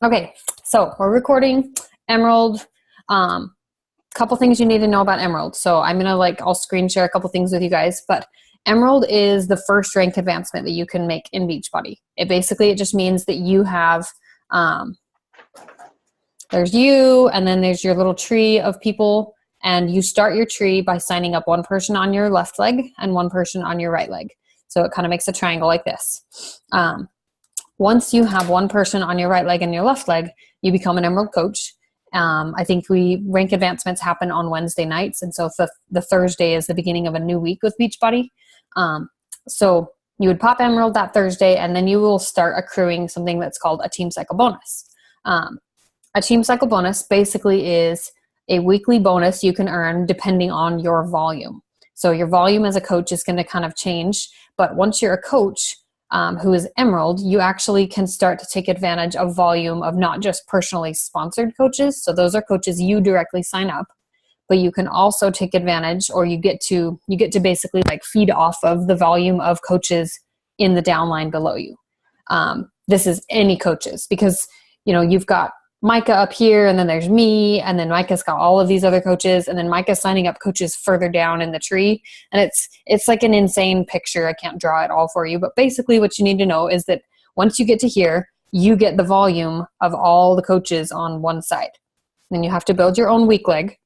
Okay, so we're recording Emerald. Couple things you need to know about Emerald. So I'm gonna I'll screen share a couple things with you guys, but Emerald is the first rank advancement that you can make in Beachbody. It just means that you have, there's you, and then there's your little tree of people, and you start your tree by signing up one person on your left leg and one person on your right leg. So it kind of makes a triangle like this. Once you have one person on your right leg and your left leg, you become an Emerald coach. I think rank advancements happen on Wednesday nights. And so the Thursday is the beginning of a new week with Beachbody. So you would pop Emerald that Thursday, and then you will start accruing something that's called a Team Cycle bonus. A Team Cycle bonus basically is a weekly bonus you can earn depending on your volume. So your volume as a coach is going to kind of change, but once you're a coach who is Emerald, you actually can start to take advantage of volume of not just personally sponsored coaches. So those are coaches you directly sign up, but you can also take advantage, or you get to basically feed off of the volume of coaches in the downline below you. This is any coaches, because you've got Micah up here, and then there's me, and then Micah's got all of these other coaches, and then Micah's signing up coaches further down in the tree. And it's like an insane picture. I can't draw it all for you, but basically what you need to know is that once you get to here, you get the volume of all the coaches on one side. Then you have to build your own weak leg,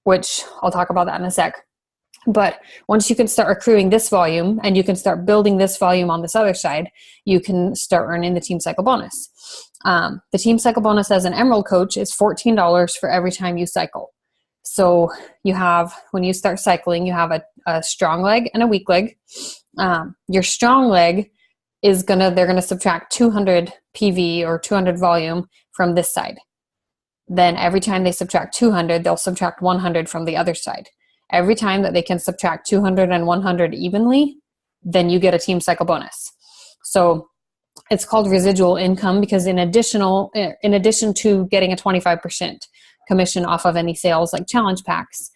which I'll talk about that in a sec. But once you can start accruing this volume and you can start building this volume on this other side, you can start earning the Team Cycle bonus. The Team Cycle bonus as an Emerald coach is $14 for every time you cycle. So when you start cycling, you have a strong leg and a weak leg. Your strong leg they're going to subtract 200 PV or 200 volume from this side. Then every time they subtract 200, they'll subtract 100 from the other side. Every time that they can subtract 200 and 100 evenly, then you get a Team Cycle bonus. So it's called residual income because in addition to getting a 25% commission off of any sales like challenge packs,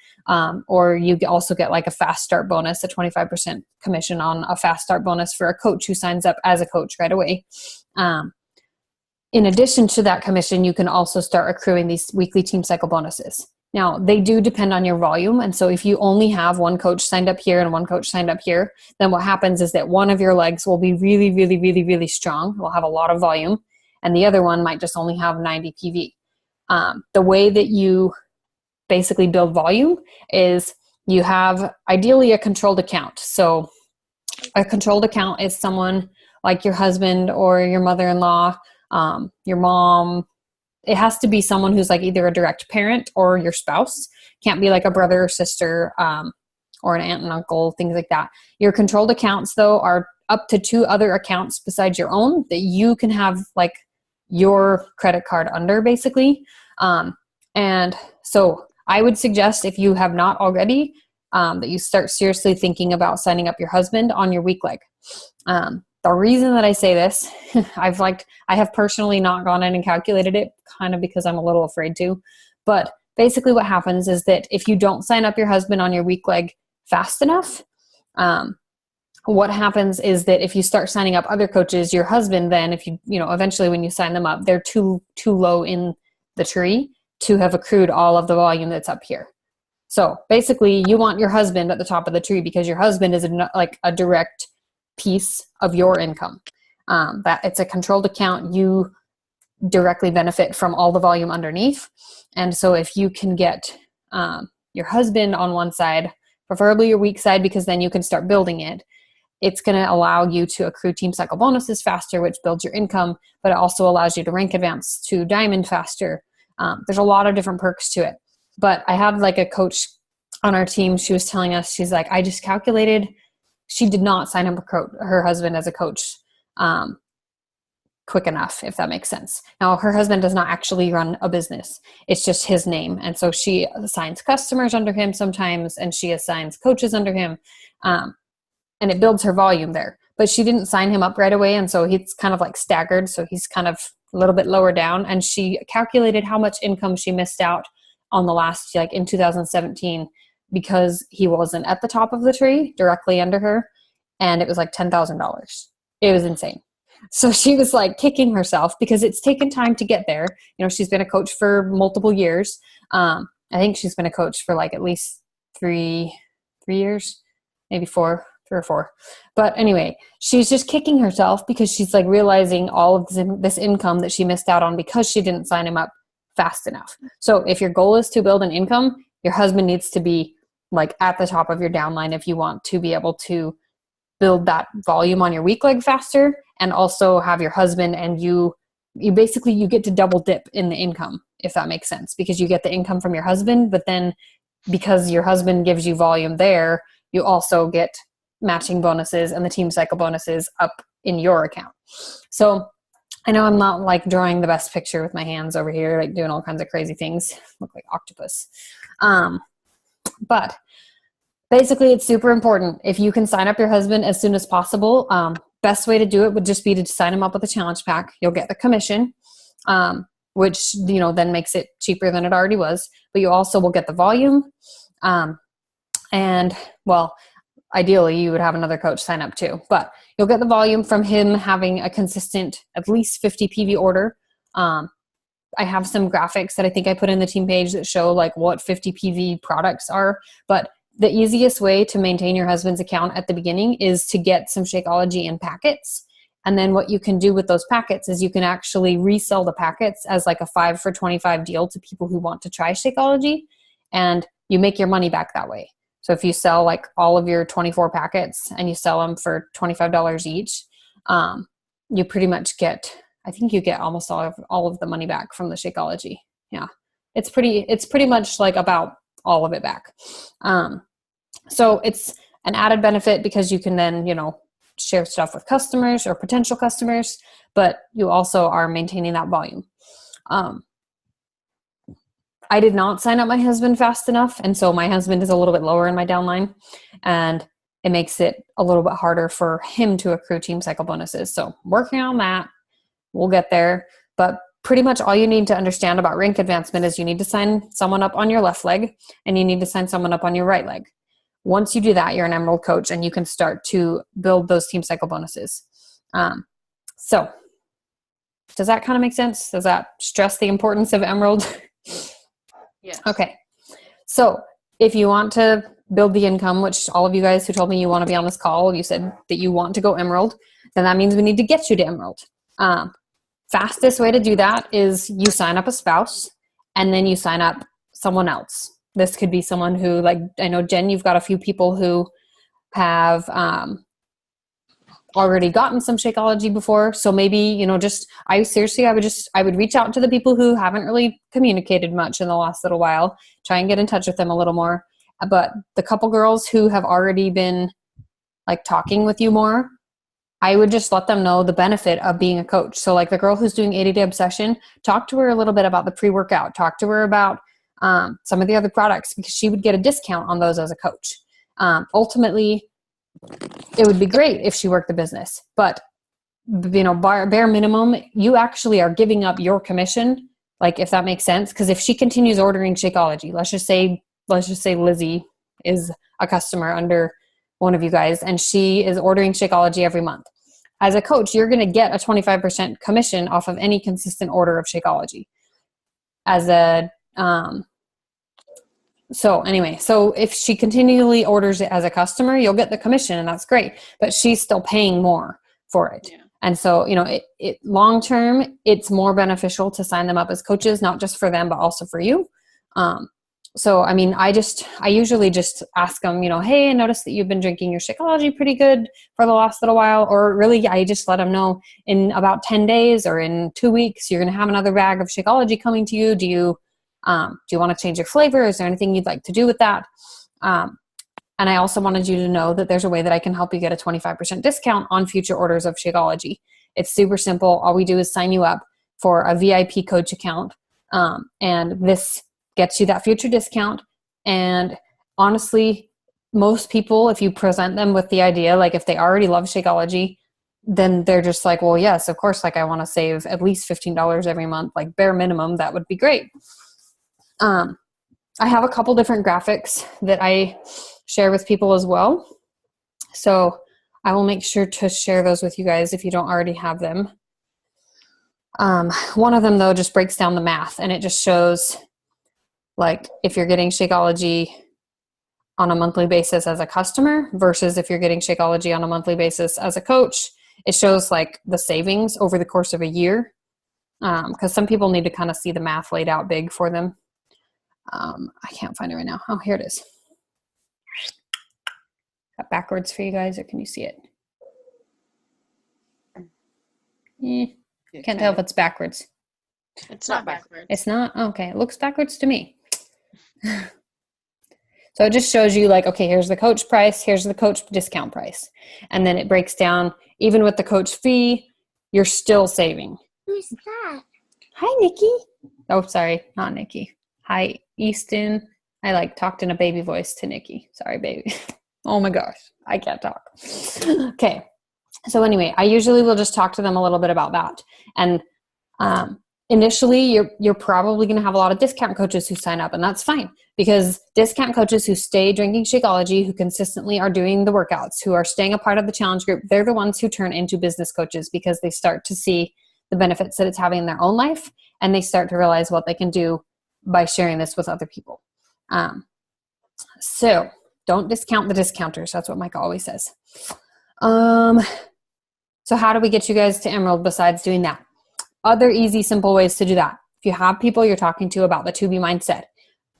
or you also get a fast start bonus, a 25% commission on a fast start bonus for a coach who signs up as a coach right away. In addition to that commission, you can also start accruing these weekly Team Cycle bonuses. Now, they do depend on your volume. And so if you only have one coach signed up here and one coach signed up here, then what happens is that one of your legs will be really, really, really, really strong. Will have a lot of volume. And the other one might just only have 90 PV. The way that you basically build volume is you have ideally a controlled account. So a controlled account is someone like your husband or your mother-in-law, your mom. It has to be someone who's either a direct parent or your spouse. Can't be a brother or sister or an aunt and uncle, things like that. Your controlled accounts, though, are up to 2 other accounts besides your own that you can have your credit card under, basically. And so I would suggest, if you have not already, that you start seriously thinking about signing up your husband on your weak leg. The reason that I say this, I have personally not gone in and calculated it, kind of because I'm a little afraid to. But basically what happens is that if you don't sign up your husband on your weak leg fast enough, what happens is that if you start signing up other coaches, your husband then, if eventually when you sign them up, they're too low in the tree to have accrued all of the volume that's up here. So basically you want your husband at the top of the tree because your husband is a direct piece of your income. That it's a controlled account. You directly benefit from all the volume underneath. And so if you can get your husband on one side, preferably your weak side, because then you can start building it, it's going to allow you to accrue Team Cycle bonuses faster, which builds your income, but it also allows you to rank advance to Diamond faster. There's a lot of different perks to it. But I had a coach on our team. She was telling us, she's I just calculated. She did not sign up her husband as a coach quick enough, if that makes sense. Now, her husband does not actually run a business. It's just his name. And so she assigns customers under him sometimes, and she assigns coaches under him, and it builds her volume there. But she didn't sign him up right away, and so he's kind of staggered. So he's kind of a little bit lower down. And she calculated how much income she missed out on the last, in 2017, because he wasn't at the top of the tree directly under her, and it was $10,000. It was insane. So she was like kicking herself because it's taken time to get there. You know, she's been a coach for multiple years. I think she's been a coach for like at least three years, maybe 3 or 4. But anyway, she's just kicking herself because she's like realizing all of this income that she missed out on because she didn't sign him up fast enough. So if your goal is to build an income, your husband needs to be like at the top of your downline if you want to be able to build that volume on your weak leg faster, and also have your husband and you basically you get to double dip in the income, if that makes sense, because you get the income from your husband, but then because your husband gives you volume there, you also get matching bonuses and the team cycle bonuses up in your account. So I know I'm not like drawing the best picture with my hands over here, like doing all kinds of crazy things, look like octopus. But basically, it's super important. If you can sign up your husband as soon as possible, best way to do it would just be to sign him up with a challenge pack. You'll get the commission, which, then makes it cheaper than it already was. But you also will get the volume. And, well, ideally, you would have another coach sign up too. But you'll get the volume from him having a consistent, at least 50 PV order. I have some graphics that I think I put in the team page that show like what 50 PV products are. But the easiest way to maintain your husband's account at the beginning is to get some Shakeology in packets. And then what you can do with those packets is you can actually resell the packets as like a 5 for $25 deal to people who want to try Shakeology, and you make your money back that way. So if you sell like all of your 24 packets and you sell them for $25 each, you pretty much get, I think you get almost all of the money back from the Shakeology. Yeah. It's pretty much like about all of it back. So it's an added benefit because you can then, share stuff with customers or potential customers, but you also are maintaining that volume. I did not sign up my husband fast enough. And so my husband is a little bit lower in my downline, and it makes it a little bit harder for him to accrue team cycle bonuses. So working on that, we'll get there. But pretty much all you need to understand about rank advancement is you need to sign someone up on your left leg and you need to sign someone up on your right leg. Once you do that, you're an Emerald coach and you can start to build those team cycle bonuses. So does that kind of make sense? Does that stress the importance of Emerald? Yeah. Okay. So if you want to build the income, which all of you guys who told me you want to be on this call, you said that you want to go Emerald, then that means we need to get you to Emerald. Fastest way to do that is you sign up a spouse and then you sign up someone else. This could be someone who, like, I know Jen, you've got a few people who have already gotten some Shakeology before. So maybe, I would reach out to the people who haven't really communicated much in the last little while, try and get in touch with them a little more. But the couple girls who have already been like talking with you more, I would just let them know the benefit of being a coach. So like the girl who's doing 80-day obsession, talk to her a little bit about the pre-workout, talk to her about some of the other products, because she would get a discount on those as a coach. Ultimately, it would be great if she worked the business, but bare minimum, you actually are giving up your commission. Like, if that makes sense, because if she continues ordering Shakeology, let's just say Lizzie is a customer under one of you guys, and she is ordering Shakeology every month. As a coach, you're going to get a 25% commission off of any consistent order of Shakeology. So if she continually orders it as a customer, you'll get the commission, and that's great, but she's still paying more for it. Yeah. And so, it long term, it's more beneficial to sign them up as coaches, not just for them, but also for you. So, I mean, I usually just ask them, hey, I noticed that you've been drinking your Shakeology pretty good for the last little while. Or really, I just let them know in about 10 days or in 2 weeks, you're going to have another bag of Shakeology coming to you. Do you want to change your flavor? Is there anything you'd like to do with that? And I also wanted you to know that there's a way that I can help you get a 25% discount on future orders of Shakeology. It's super simple. All we do is sign you up for a VIP coach account. And this gets you that future discount. And honestly, most people, if you present them with the idea, like if they already love Shakeology, then they're just like, well, yes, of course, like I want to save at least $15 every month, like bare minimum, that would be great. I have a couple different graphics that I share with people as well. So I will make sure to share those with you guys if you don't already have them. One of them, though, just breaks down the math, and it just shows, like, if you're getting Shakeology on a monthly basis as a customer versus if you're getting Shakeology on a monthly basis as a coach. It shows, like, the savings over the course of a year, because some people need to kind of see the math laid out big for them. I can't find it right now. Oh, here it is. Got backwards for you guys, or can you see it? Can't tell if it's backwards. It's not backwards. It's not? Oh, okay. It looks backwards to me. So it just shows you, like, okay, here's the coach price, here's the coach discount price. And then it breaks down, even with the coach fee, you're still saving. Who's that? Hi, Nikki. Oh, sorry, not Nikki. Hi, Easton. I, like, talked in a baby voice to Nikki. Sorry, baby. Oh my gosh, I can't talk. Okay. So anyway, I usually will just talk to them a little bit about that. And initially, you're probably going to have a lot of discount coaches who sign up, and that's fine, because discount coaches who stay drinking Shakeology, who consistently are doing the workouts, who are staying a part of the challenge group, they're the ones who turn into business coaches because they start to see the benefits that it's having in their own life, and they start to realize what they can do by sharing this with other people. So don't discount the discounters. That's what Mike always says. So how do we get you guys to Emerald besides doing that? Other easy, simple ways to do that. If you have people you're talking to about the 2B mindset,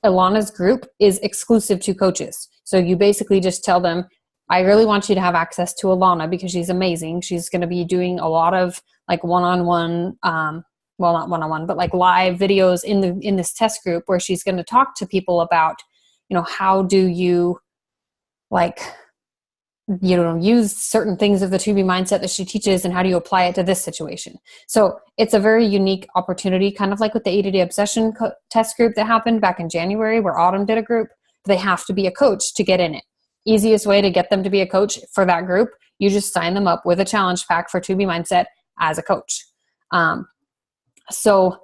Ilana's group is exclusive to coaches. So you basically just tell them, I really want you to have access to Ilana because she's amazing. She's going to be doing a lot of, like, one-on-one, well, not one-on-one, but, like, live videos in this test group where she's going to talk to people about, you know, how do you, like, you know, use certain things of the 2B mindset that she teaches, and how do you apply it to this situation. So it's a very unique opportunity, kind of like with the ADD obsession test group that happened back in January where Autumn did a group. They have to be a coach to get in it. Easiest way to get them to be a coach for that group, you just sign them up with a challenge pack for 2B mindset as a coach. So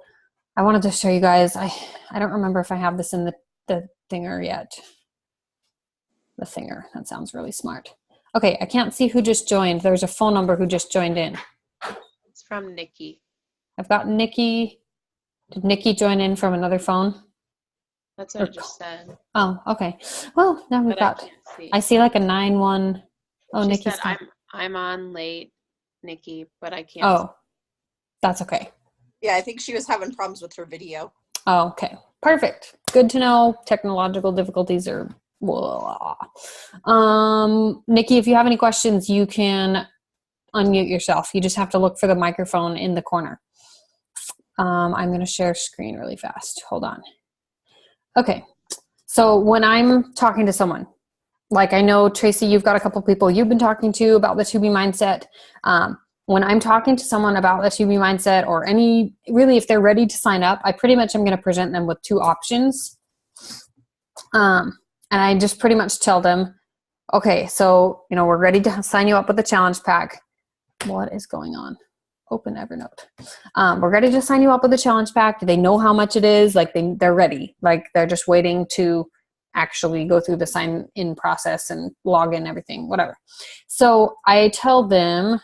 I wanted to show you guys, I don't remember if I have this in the thinger yet. The thinger, that sounds really smart. Okay, I can't see who just joined. There's a phone number who just joined in. It's from Nikki. I've got Nikki. Did Nikki join in from another phone? That's what I just said. Oh, okay. Well, now we've got, I see like a 9-1. Oh, She Nikki's said, I'm on late, Nikki, but I can't. Oh, that's okay. Yeah, I think she was having problems with her video. Oh, okay. Perfect. Good to know. Technological difficulties are Nikki, if you have any questions, you can unmute yourself. You just have to look for the microphone in the corner. I'm going to share screen really fast. Hold on. Okay. So when I'm talking to someone, like I know, Tracy, you've got a couple people you've been talking to about the 2B mindset. When I'm talking to someone about the 2B mindset, or any, really, if they're ready to sign up, I pretty much am going to present them with two options. And I just pretty much tell them, okay, so, you know, we're ready to sign you up with the challenge pack. What is going on? Open Evernote. We're ready to sign you up with the challenge pack. Do they know how much it is? Like they're ready. Like they're just waiting to actually go through the sign in process and log in everything, whatever. So I tell them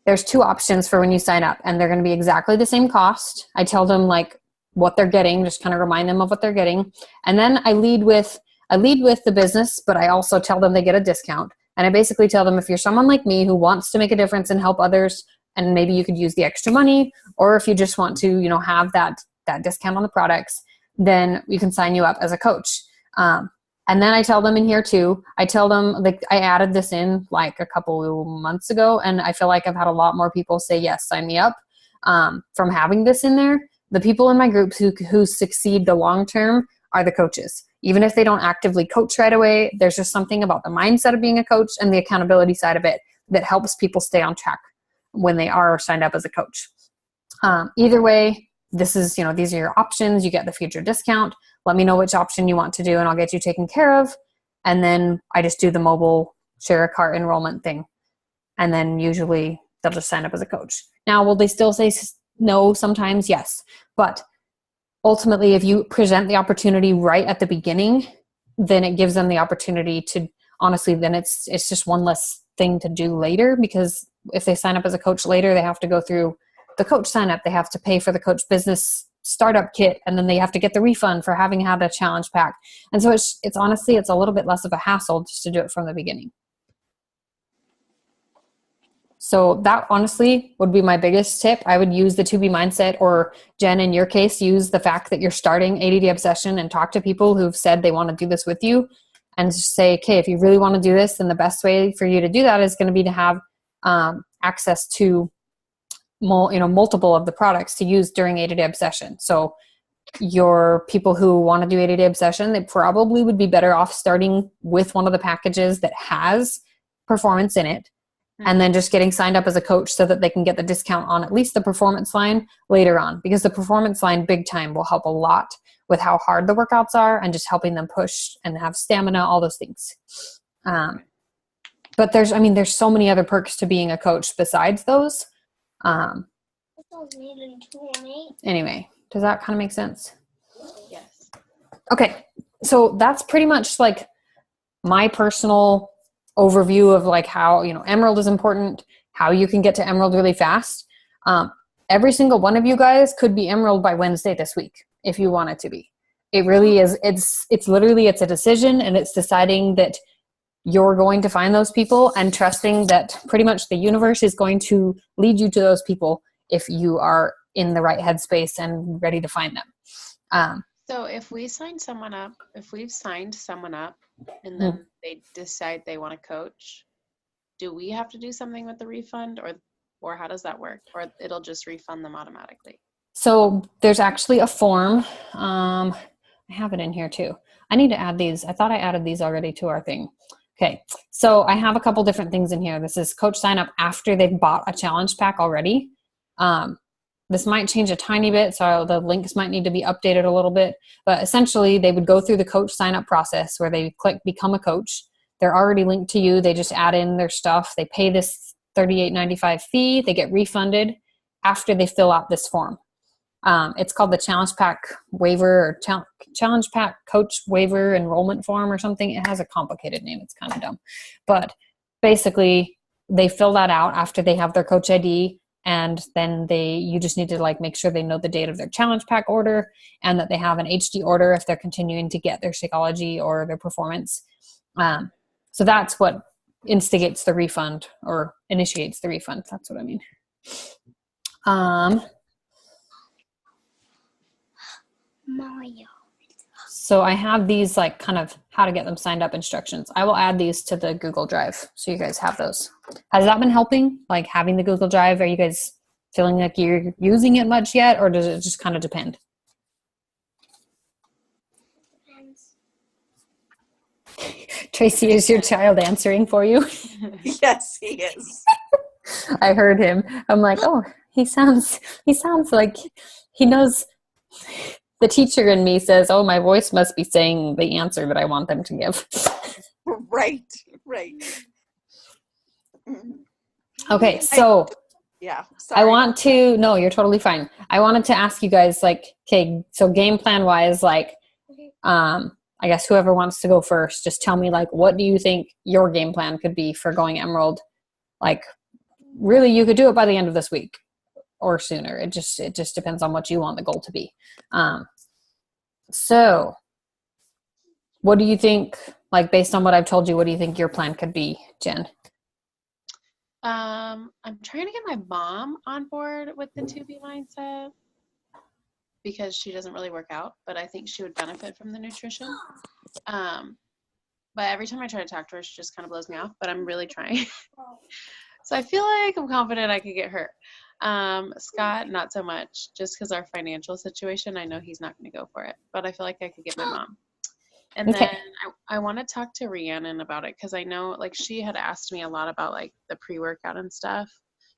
there's two options for when you sign up, and they're going to be exactly the same cost. I tell them like what they're getting, just kind of remind them of what they're getting. And then I lead with the business, but I also tell them they get a discount. And I basically tell them, if you're someone like me who wants to make a difference and help others, and maybe you could use the extra money, or if you just want to, you know, have that discount on the products, then we can sign you up as a coach. And then I tell them in here too, I tell them, like, I added this in like a couple months ago, and I feel like I've had a lot more people say, yes, sign me up, from having this in there. The people in my groups who succeed the long term are the coaches. Even if they don't actively coach right away, there's just something about the mindset of being a coach and the accountability side of it that helps people stay on track when they are signed up as a coach. Either way, this is, you know, these are your options. You get the future discount. Let me know which option you want to do, and I'll get you taken care of. And then I just do the mobile share a cart enrollment thing. And then usually they'll just sign up as a coach. Now, will they still say no sometimes? Yes. But ultimately, if you present the opportunity right at the beginning, then it gives them the opportunity to, honestly, then it's just one less thing to do later, because if they sign up as a coach later, they have to go through the coach sign up, they have to pay for the coach business startup kit, and then they have to get the refund for having had a challenge pack. And so it's honestly, it's a little bit less of a hassle just to do it from the beginning. So that honestly would be my biggest tip. I would use the 2B mindset, or Jen, in your case, use the fact that you're starting ADD Obsession and talk to people who've said they want to do this with you, and just say, okay, if you really want to do this, then the best way for you to do that is going to be to have access to multiple of the products to use during ADD Obsession. So your people who want to do ADD Obsession, they probably would be better off starting with one of the packages that has performance in it, and then just getting signed up as a coach so that they can get the discount on at least the performance line later on, because the performance line big time will help a lot with how hard the workouts are and just helping them push and have stamina, all those things. But there's so many other perks to being a coach besides those. Anyway, does that kind of make sense? Yes. Okay. So that's pretty much like my personal overview of like how, Emerald is important, how you can get to Emerald really fast. Every single one of you guys could be Emerald by Wednesday this week if you want it to be. It really is. It's literally a decision, and it's deciding that you're going to find those people and trusting that pretty much the universe is going to lead you to those people if you are in the right headspace and ready to find them. So if we've signed someone up and then they decide they want to coach, do we have to do something with the refund, or how does that work? Or it'll just refund them automatically? So there's actually a form. I have it in here too. I need to add these. I thought I added these already to our thing. Okay. So I have a couple different things in here. This is coach sign up after they've bought a challenge pack already. This might change a tiny bit, so the links might need to be updated a little bit, but essentially they would go through the coach sign up process where they click become a coach. They're already linked to you. They just add in their stuff. They pay this $38.95 fee. They get refunded after they fill out this form. It's called the Challenge Pack Waiver, or Challenge Pack Coach Waiver Enrollment Form or something. It has a complicated name. It's kind of dumb. But basically, they fill that out after they have their coach ID, and then you just need to make sure they know the date of their Challenge Pack order and that they have an HD order if they're continuing to get their Shakeology or their performance. So that's what instigates the refund, or initiates the refund. That's what I mean. Mario. So I have these kind of how to get them signed up instructions. I will add these to the Google Drive so you guys have those. Has that been helping? Having the Google Drive, are you guys feeling like you're using it much yet, or does it just kind of depend? Depends. Tracy, is your child answering for you? Yes, he is. I heard him. I'm like, oh, he sounds like he knows. The teacher in me says, oh, my voice must be saying the answer that I want them to give. Right. Okay, so yeah. Sorry. no, you're totally fine. I wanted to ask you guys, okay, so game plan wise, I guess whoever wants to go first, just tell me, what do you think your game plan could be for going Emerald? Really, you could do it by the end of this week or sooner. It just depends on what you want the goal to be. So what do you think, based on what I've told you, what do you think your plan could be, Jen? I'm trying to get my mom on board with the 2B mindset because she doesn't really work out, but I think she would benefit from the nutrition. But every time I try to talk to her, she just kind of blows me off, but I'm really trying. So I feel like I'm confident I could get her. Scott, not so much, just because our financial situation, I know he's not going to go for it, but I feel like I could get my mom. And Okay. then I want to talk to Rhiannon about it, because I know she had asked me a lot about the pre-workout and stuff.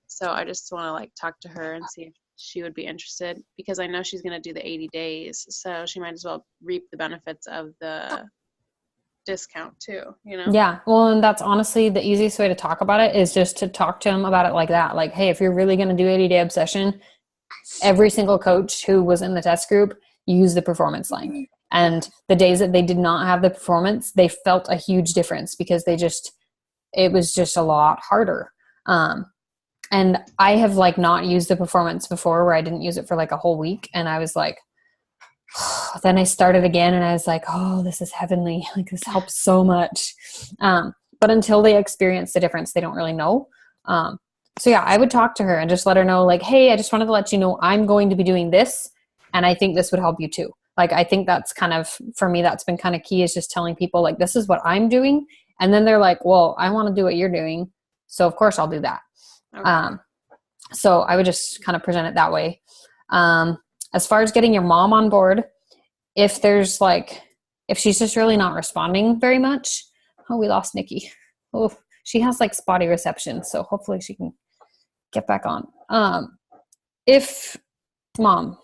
So I just want to talk to her and see if she would be interested, because I know she's going to do the 80 days. So she might as well reap the benefits of the discount too, Yeah, well, and that's honestly the easiest way to talk about it, is just to talk to them about it like that. Hey, if you're really going to do 80-day obsession, every single coach who was in the test group used the performance line. And the days that they did not have the performance, they felt a huge difference, because it was just a lot harder. And I have like not used the performance before where I didn't use it for like a whole week. And I was like, then I started again and I was like, oh, this is heavenly. Like this helps so much. But until they experience the difference, they don't really know. So yeah, I would talk to her and just let her know like, hey, I just wanted to let you know I'm going to be doing this. And I think this would help you too. Like, I think that's kind of, for me, that's been kind of key, is just telling people like, this is what I'm doing. And then they're like, well, I want to do what you're doing. So of course I'll do that. Okay. So I would just kind of present it that way. As far as getting your mom on board, if there's like, if she's just really not responding very much. Oh, we lost Nikki. Oh, she has like spotty reception. So hopefully she can get back on. If mom,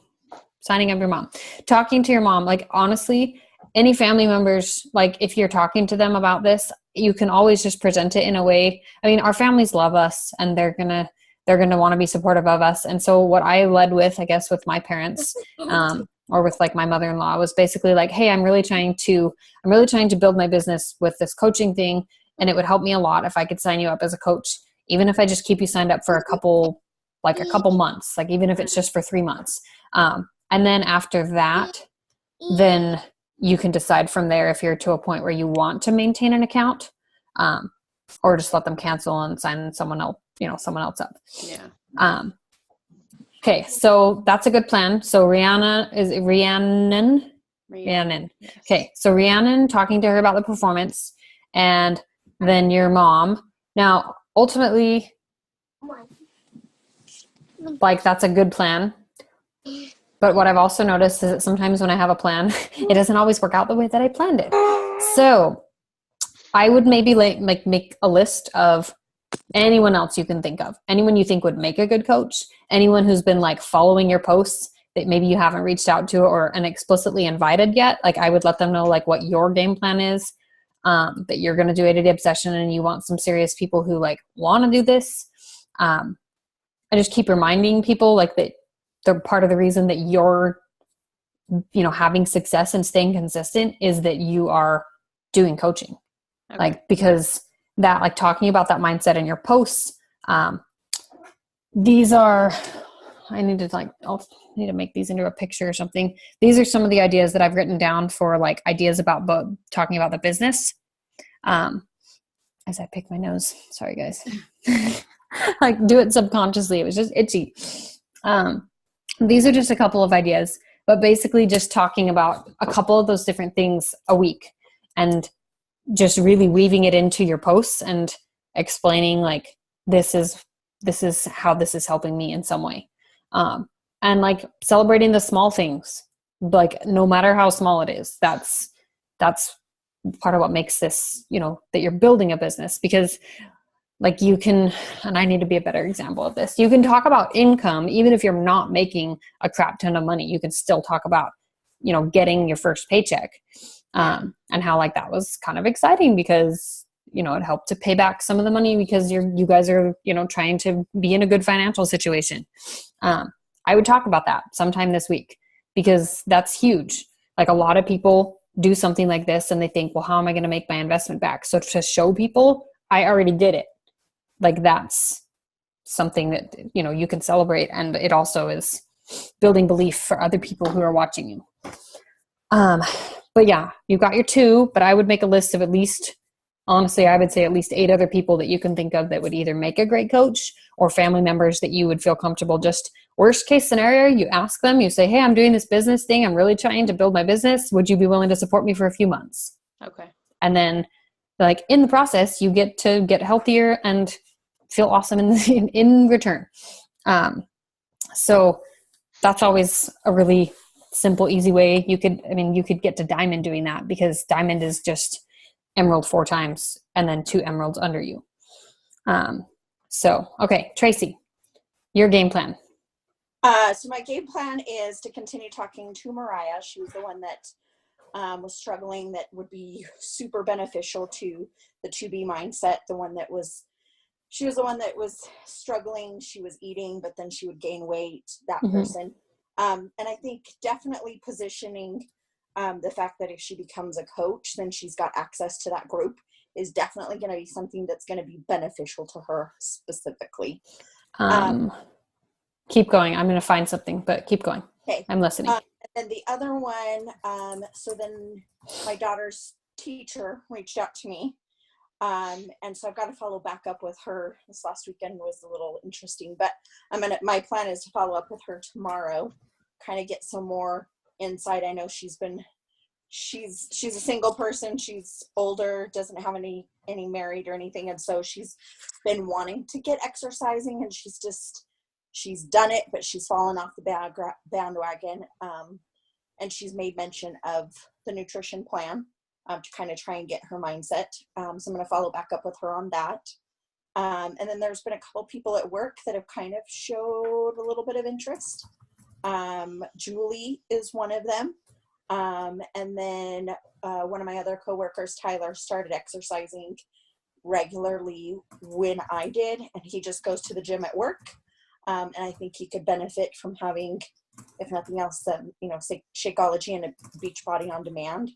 signing up your mom, talking to your mom, like honestly, any family members, like if you're talking to them about this, you can always just present it in a way. I mean, our families love us and they're going to want to be supportive of us. And so what I led with, I guess, with my parents, or with like my mother-in-law, was basically like, hey, I'm really trying to build my business with this coaching thing. And it would help me a lot if I could sign you up as a coach, even if I just keep you signed up for a couple months, like even if it's just for 3 months. And then after that, then you can decide from there if you're to a point where you want to maintain an account, or just let them cancel and sign someone else up. Yeah. Okay. So that's a good plan. So Rhiannon. Yes. Okay. So Rhiannon, talking to her about the performance, and then your mom. Now, ultimately, like that's a good plan. But what I've also noticed is that sometimes when I have a plan, it doesn't always work out the way that I planned it. So I would maybe like make a list of anyone else you can think of, anyone you think would make a good coach, anyone who's been like following your posts that maybe you haven't reached out to or explicitly invited yet. Like I would let them know like what your game plan is, that you're going to do 80-day obsession and you want some serious people who like want to do this. I just keep reminding people like that the part of the reason that you're, having success and staying consistent is that you are doing coaching. Okay. Like, because that, like talking about that mindset in your posts, these are, I'll need to make these into a picture or something. These are some of the ideas that I've written down for like ideas about talking about the business. As I pick my nose, sorry guys, like do it subconsciously. It was just itchy. These are just a couple of ideas, but basically just talking about a couple of those different things a week and just really weaving it into your posts and explaining like, this is how this is helping me in some way. And like celebrating the small things, like no matter how small it is, that's part of what makes this, that you're building a business. Because like you can, and I need to be a better example of this, you can talk about income, even if you're not making a crap ton of money, you can still talk about, getting your first paycheck, and how like that was kind of exciting because, it helped to pay back some of the money because you guys are, trying to be in a good financial situation. I would talk about that sometime this week because that's huge. Like a lot of people do something like this and they think, well, how am I going to make my investment back? So to show people, I already did it. Like that's something that, you can celebrate. And it also is building belief for other people who are watching you. But yeah, you've got your 2, but I would make a list of at least, honestly, I would say at least 8 other people that you can think of that would either make a great coach or family members that you would feel comfortable. Just worst case scenario, you ask them, you say, hey, I'm doing this business thing. I'm really trying to build my business. Would you be willing to support me for a few months? Okay. And then like in the process, you get to get healthier and feel awesome in return. So that's always a really simple, easy way. You could get to diamond doing that because diamond is just emerald 4 times and then 2 emeralds under you. So, okay, Tracy, your game plan. So my game plan is to continue talking to Mariah. She was the one that was struggling, that would be super beneficial to the 2B mindset. She was the one that was struggling. She was eating, but then she would gain weight, that person. And I think definitely positioning the fact that if she becomes a coach, then she's got access to that group is definitely going to be something that's going to be beneficial to her specifically. Keep going. I'm going to find something, but keep going. Okay. I'm listening. And then the other one, so then my daughter's teacher reached out to me. And so I've got to follow back up with her. This last weekend was a little interesting, but my plan is to follow up with her tomorrow, kind of get some more insight. I know she's a single person. She's older, doesn't have any married or anything. And so she's been wanting to get exercising, and she's done it, but she's fallen off the bandwagon. And she's made mention of the nutrition plan to kind of try and get her mindset. So I'm going to follow back up with her on that. And then there's been a couple people at work that have kind of showed a little bit of interest. Julie is one of them. And then one of my other coworkers, Tyler, started exercising regularly when I did, and he just goes to the gym at work. And I think he could benefit from having, if nothing else, say Shakeology and a Beachbody on demand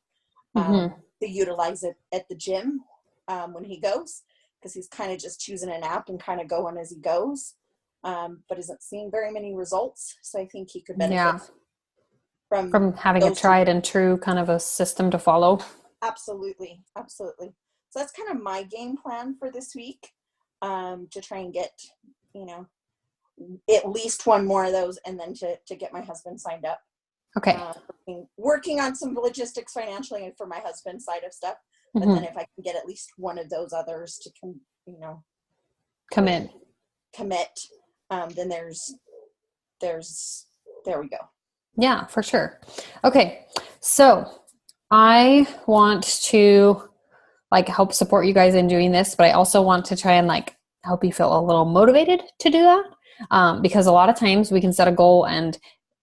to utilize it at the gym when he goes, because he's kind of just choosing an app and kind of going as he goes, but isn't seeing very many results. So I think he could benefit from having a tried and true kind of a system to follow. Absolutely. So that's kind of my game plan for this week, to try and get, at least one more of those, and then to get my husband signed up. Okay. Working on some logistics financially and for my husband's side of stuff. But then if I can get at least one of those others to commit, then there we go. Yeah, for sure. Okay. So I want to help support you guys in doing this, but I also want to try and help you feel a little motivated to do that. Because a lot of times we can set a goal, and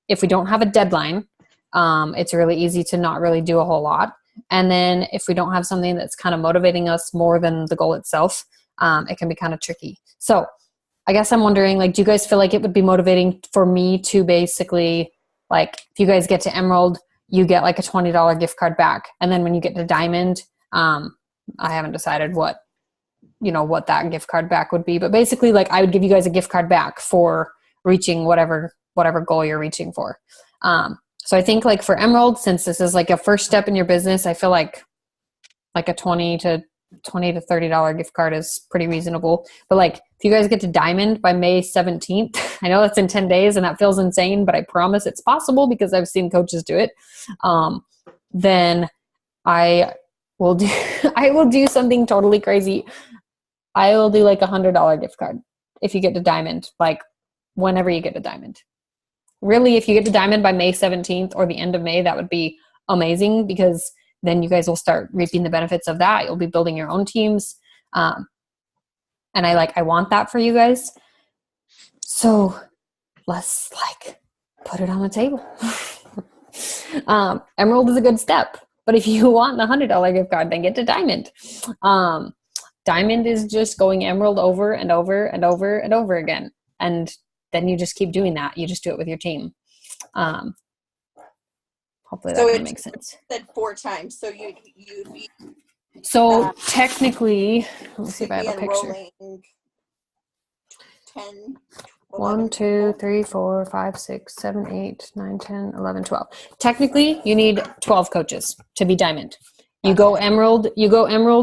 if we don't have a deadline, it's really easy to not really do a whole lot. And then if we don't have something that's kind of motivating us more than the goal itself, it can be kind of tricky. So I guess I'm wondering, do you guys feel like it would be motivating for me to basically, if you guys get to Emerald, you get a $20 gift card back. And then when you get to Diamond, I haven't decided what that gift card back would be, but basically I would give you guys a gift card back for reaching whatever goal you're reaching for. So I think for Emerald, since this is a first step in your business, I feel like a $20 to $30 gift card is pretty reasonable. But if you guys get to Diamond by May 17th, I know that's in 10 days and that feels insane, but I promise it's possible because I've seen coaches do it. Then I will do something totally crazy. I will do a $100 gift card if you get to Diamond, whenever you get to Diamond. Really, if you get to Diamond by May 17th or the end of May, that would be amazing, because then you guys will start reaping the benefits of that. You'll be building your own teams. And I want that for you guys. So let's put it on the table. Emerald is a good step, but if you want the $100 gift card, then get to Diamond. Diamond is just going Emerald over and over and over and over again. And then you just keep doing that. You just do it with your team. Hopefully that makes sense. Said 4 times. So you'd be. So technically, let me see if I have a picture. 10, 1, 2, 3, 4, 5, 6, 7, 8, 9, 10, 11, 12. Technically, you need 12 coaches to be Diamond. You go Emerald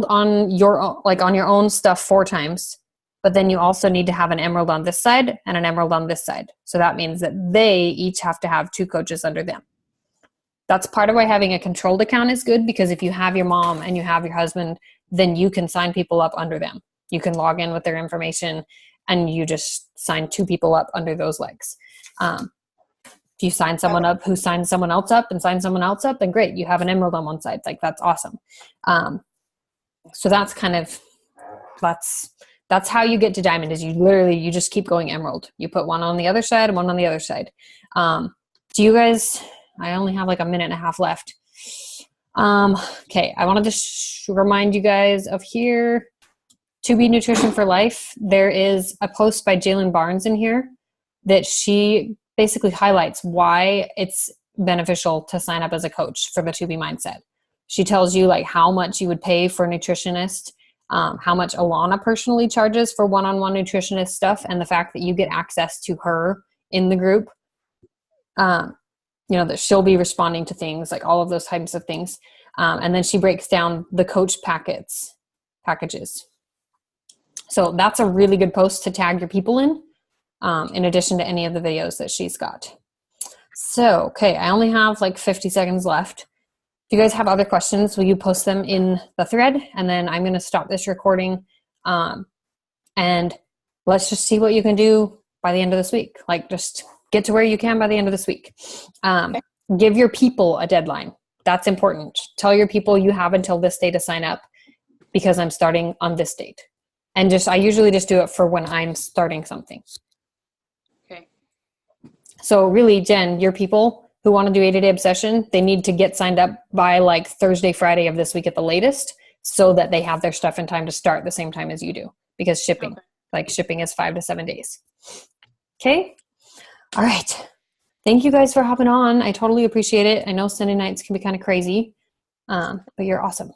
on your own, on your own stuff 4 times, but then you also need to have an Emerald on this side and an Emerald on this side. So that means that they each have to have 2 coaches under them. That's part of why having a controlled account is good, because if you have your mom and you have your husband, then you can sign people up under them. You can log in with their information and you just sign 2 people up under those legs. If you sign someone up who signs someone else up and signs someone else up, then great. You have an Emerald on one side. That's awesome. So that's kind of, that's how you get to Diamond, is you just keep going Emerald. You put one on the other side and one on the other side. Do you guys, I only have a minute and a half left. Okay. I wanted to remind you guys of here, To Be Nutrition for Life. There is a post by Jalen Barnes in here that she basically highlights why it's beneficial to sign up as a coach for the To Be mindset. She tells you how much you would pay for a nutritionist how much Alana personally charges for one-on-one nutritionist stuff, and the fact that you get access to her in the group. That she'll be responding to things, like all of those types of things. And then she breaks down the coach packages. So that's a really good post to tag your people in addition to any of the videos that she's got. So, okay, I only have like 50 seconds left. If you guys have other questions, will you post them in the thread? And then I'm going to stop this recording. And let's just see what you can do by the end of this week. Like, just get to where you can by the end of this week. Give your people a deadline. That's important. Tell your people you have until this day to sign up because I'm starting on this date. And I usually just do it for when I'm starting something. Okay. So really, Jen, your people who want to do 80-day obsession, they need to get signed up by like Thursday, Friday of this week at the latest, so that they have their stuff in time to start the same time as you do, because shipping is 5 to 7 days. Okay. All right. Thank you guys for hopping on. I totally appreciate it. I know Sunday nights can be kind of crazy, but you're awesome.